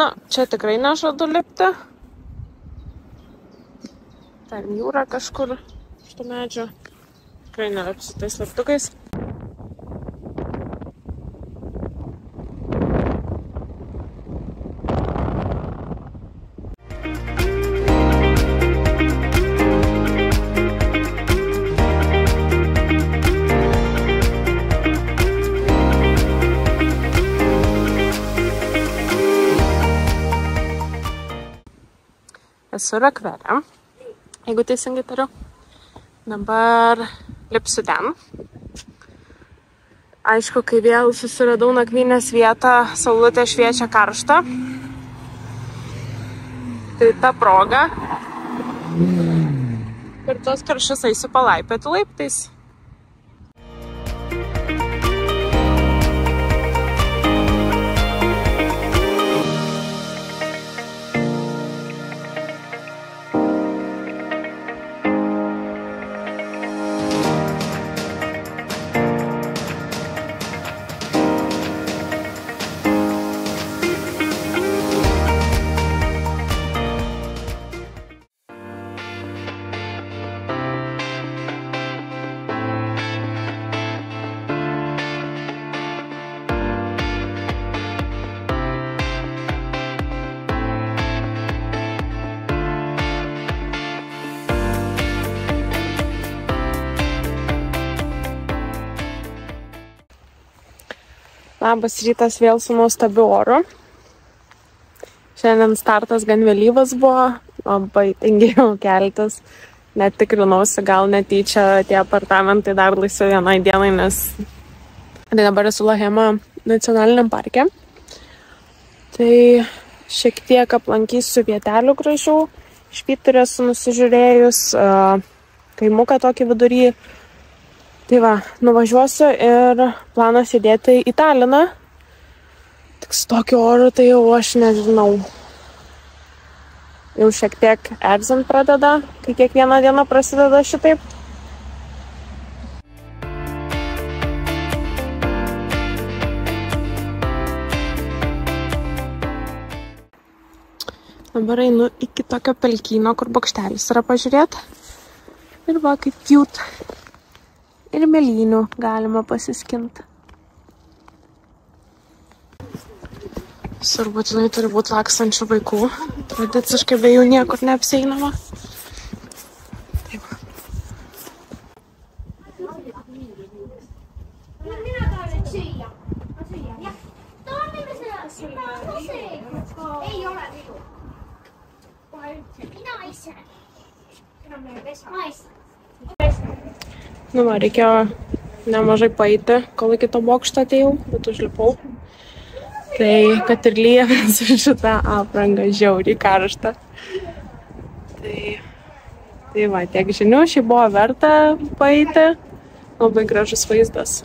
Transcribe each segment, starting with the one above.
Nu, čia tikrai nežadu lipti. Ten jūra kažkur iš tų medžių. Tikrai nelipsiu tais laiptukais. Esu Rakvere, jeigu teisingai tariu. Dabar lipsiu ten. Aišku, kai vėl susiradau nakvynės vietą, saulutė šviečia karštą. Tai ta proga. Ir tos karščius eisiu palaipioti laiptais. Labas rytas vėl su nuostabiu oru. Šiandien startas gan vėlyvas buvo, labai tingėjau keltis. Net tikrinausi, gal netyčia tie apartamentai dar laisvi vienai dienai, nes dabar esu Lahema nacionaliniam parke. Tai šiek tiek aplankysiu vietelių gražių. Švyturį esu nusižiūrėjus, kaimuką tokį vidury. Tai va, nuvažiuosiu ir planas sėdėti į Taliną. Tik su tokiu oru, tai jau aš nežinau. Jau šiek tiek erzint pradeda, kai kiekvieną dieną prasideda šitaip. Dabar einu iki tokio pelkyno, kur bokštelis yra pažiūrėti. Ir va, kaip cute. Ir mėlynių galima pasiskinti. Visur būtinai turi būti lakstančių vaikų. Tradiciškai be jų niekur neapsieinama. Taip. Nu, va, reikėjo nemažai paeiti, kol iki to bokšto atėjau, bet užlipau. Tai, kad ir lyja, su šitą aprangą žiauriai karštą. Tai va, tiek žinių, šiaip buvo verta paeiti. Labai gražus vaizdas.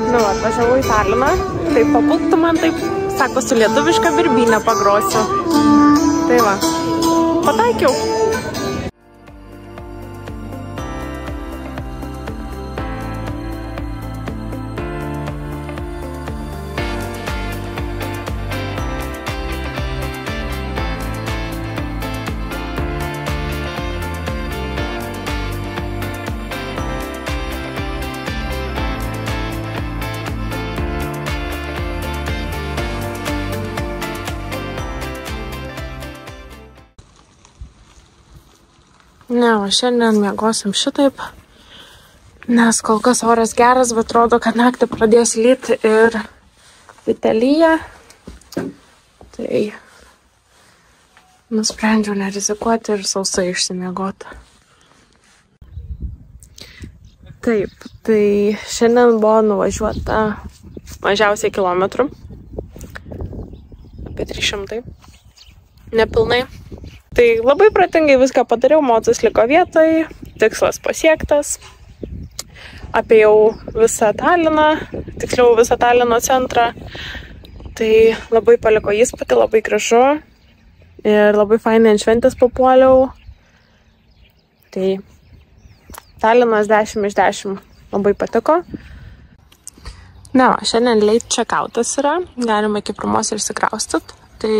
Nu, atvažiavau į Taliną, tai papulktų man taip, sako, su lietuviška birbynė pagrosiu. Tai va, pataikiau. Ne, o šiandien miegosim šitaip. Nes kol kas oras geras, bet atrodo, kad naktį pradės lyti ir vitelyje. Tai nusprendžiau nerizikuoti ir sausai išsimiegoti. Taip, tai šiandien buvo nuvažiuota mažiausiai kilometrų. Apie 300. Nepilnai. Tai labai pratingai viską padariau, motas liko vietoj, tikslas pasiektas. Apėjau visą Taliną, tiksliau visą Talino centrą. Tai labai paliko įspūdį, labai gražu ir labai fainai ant šventės papuoliau. Tai Talinas 10 iš 10 labai patiko. Na, šiandien late checkoutas yra, galima iki pirmos ir išsikraustyt. Tai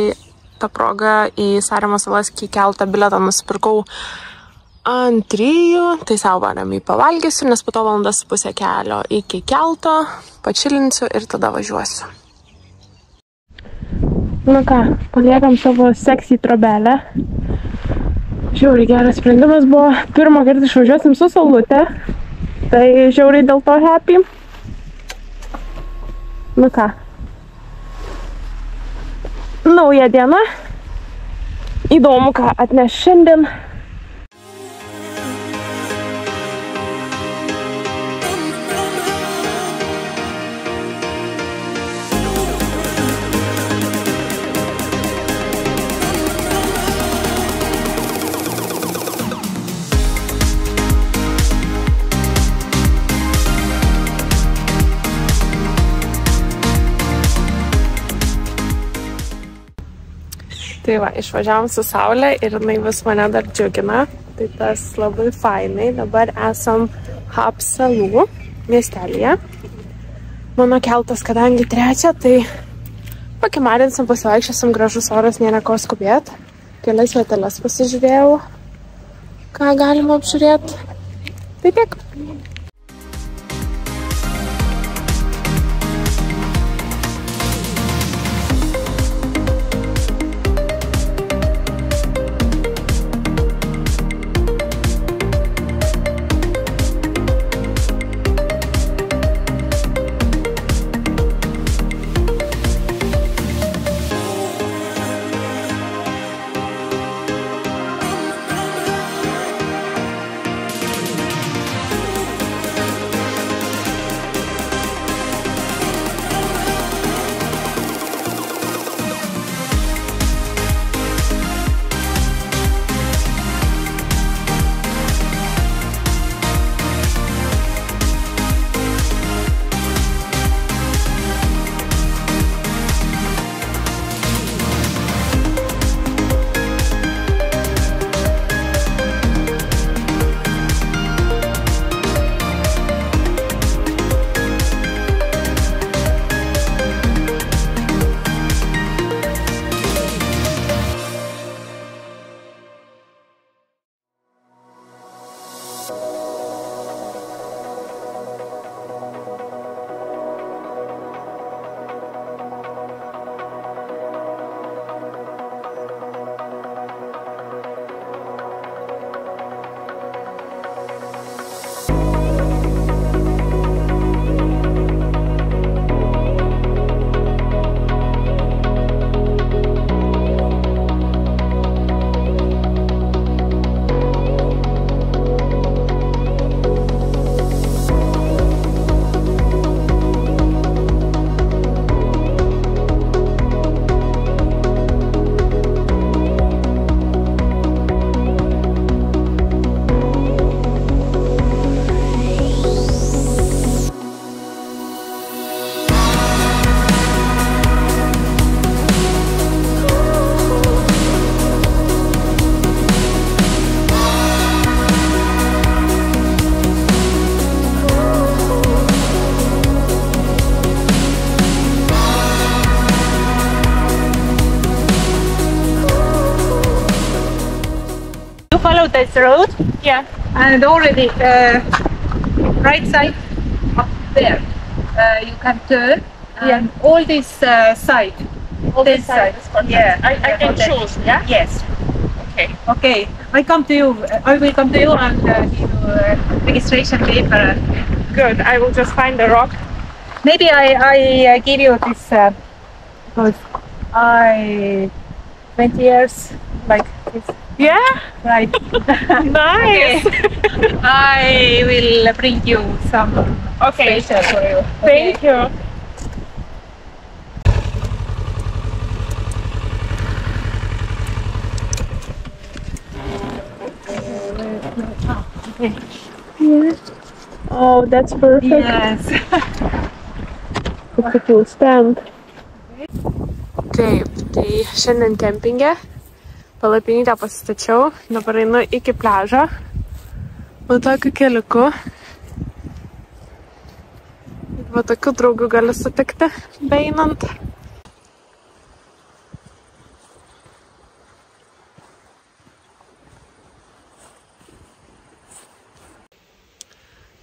ta proga į Saremos salas keltą bilietą nusipirkau ant 3, tai savo ramiai pavalgysiu, nes po to 1,5 valandos kelio iki kelto, pačilinsiu ir tada važiuosiu. Nu ką, paliekam savo seksy trobelę. Žiauriai geras sprendimas buvo. Pirmą kartą išvažiuosim su saulute, tai žiauriai dėl to happy. Nu ką, nauja diena. Įdomu, ką atneš šiandien. Tai va, išvažiavom su saulė ir jinai vis mane dar džiugina. Tai tas labai fainai. Dabar esam Hapsalų miestelyje. Mano keltas, kadangi 3, tai pakimarinsim, pasivaikščiosim, gražus oras, nėra ko skubėt. Kelias vieteles pasižiūrėjau, ką galima apžiūrėti. Tai tiek. Follow this road, Yeah. and already right side up there you can turn, and all this side, All this side, is contact. yeah, I can contact. choose, yeah? Yes. Okay. Okay. I come to you. I will come to you and give you registration paper. Good. I will just find the rock. Maybe I give you this because I 20 years like this. Yeah. Right. Nice. Okay. I will bring you some Okay. special for you. Thank you. Oh, that's perfect. Yes. It's a cool stand. Taip, tai šiandien kempinge palapinę pasistačiau, dabar einu iki pliažo, va tokiu keliuku. Va tokių draugų gali sutikti beeinant.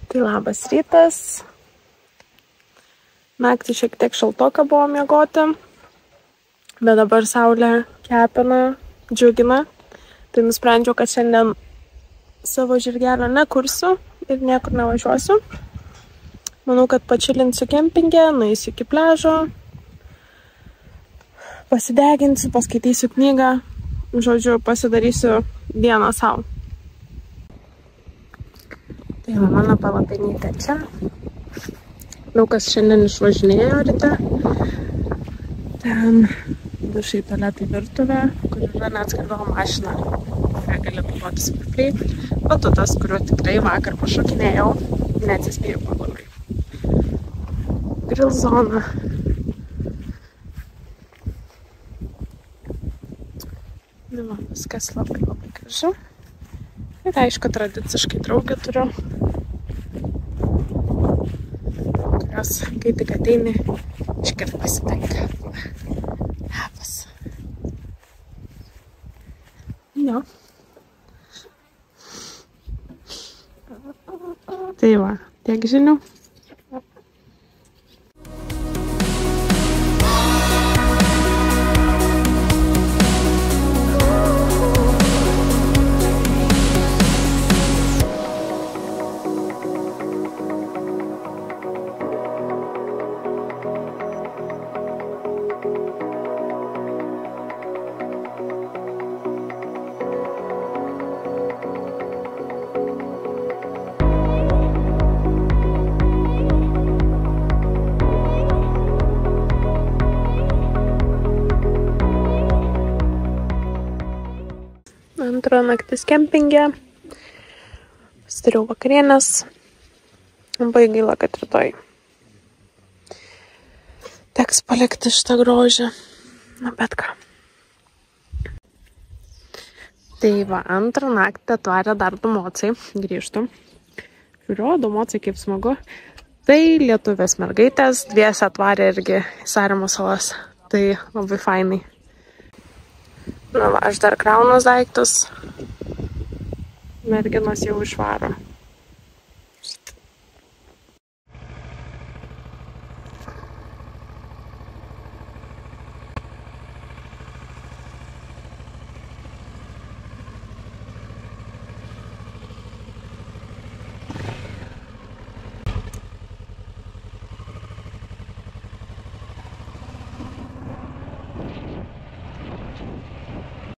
Tai labas rytas. Naktį šiek tiek šaltoka buvo miegoti, bet dabar saulė kepina, džiugina. Tai nusprendžiau, kad šiandien savo žirgelio nekursiu ir niekur nevažiuosiu. Manau, kad pačilinsiu kempinge, nueisiu iki pliažo, pasideginsiu, paskaitysiu knygą, žodžiu, pasidarysiu dieną savo. Tai mano palapinėte čia. Daug kas šiandien išvažinėjo ryte. Ten dušai, tualetai, virtuvė, kur yra neatskridavo mašina, kurią gali naudoti smurpliai. Batutas, kuriuo tikrai vakar pašokinėjau, neatsispėjau pagalai. Grill zona. Nu, man viskas labai gražu. Ir aišku, tradiciškai draugę turiu, kurios, kai tik ateini, iškart pasitinka. Labas. Jo. Tai va, tiek žinių. Antra naktis kempinge. Pasidariau vakarienės. Labai gaila, kad rytoj teks palikti šitą grožį. Na, bet ką. Tai va, antrą naktį atvarė dar du mocai. Grįžtu. Žiūriu, du mocai kaip smagu. Tai lietuvės mergaitės, dviese atvarė irgi į Saremo salas. Tai labai fainai. Na va, aš dar kraunas daiktus. Merginos jau išvaro.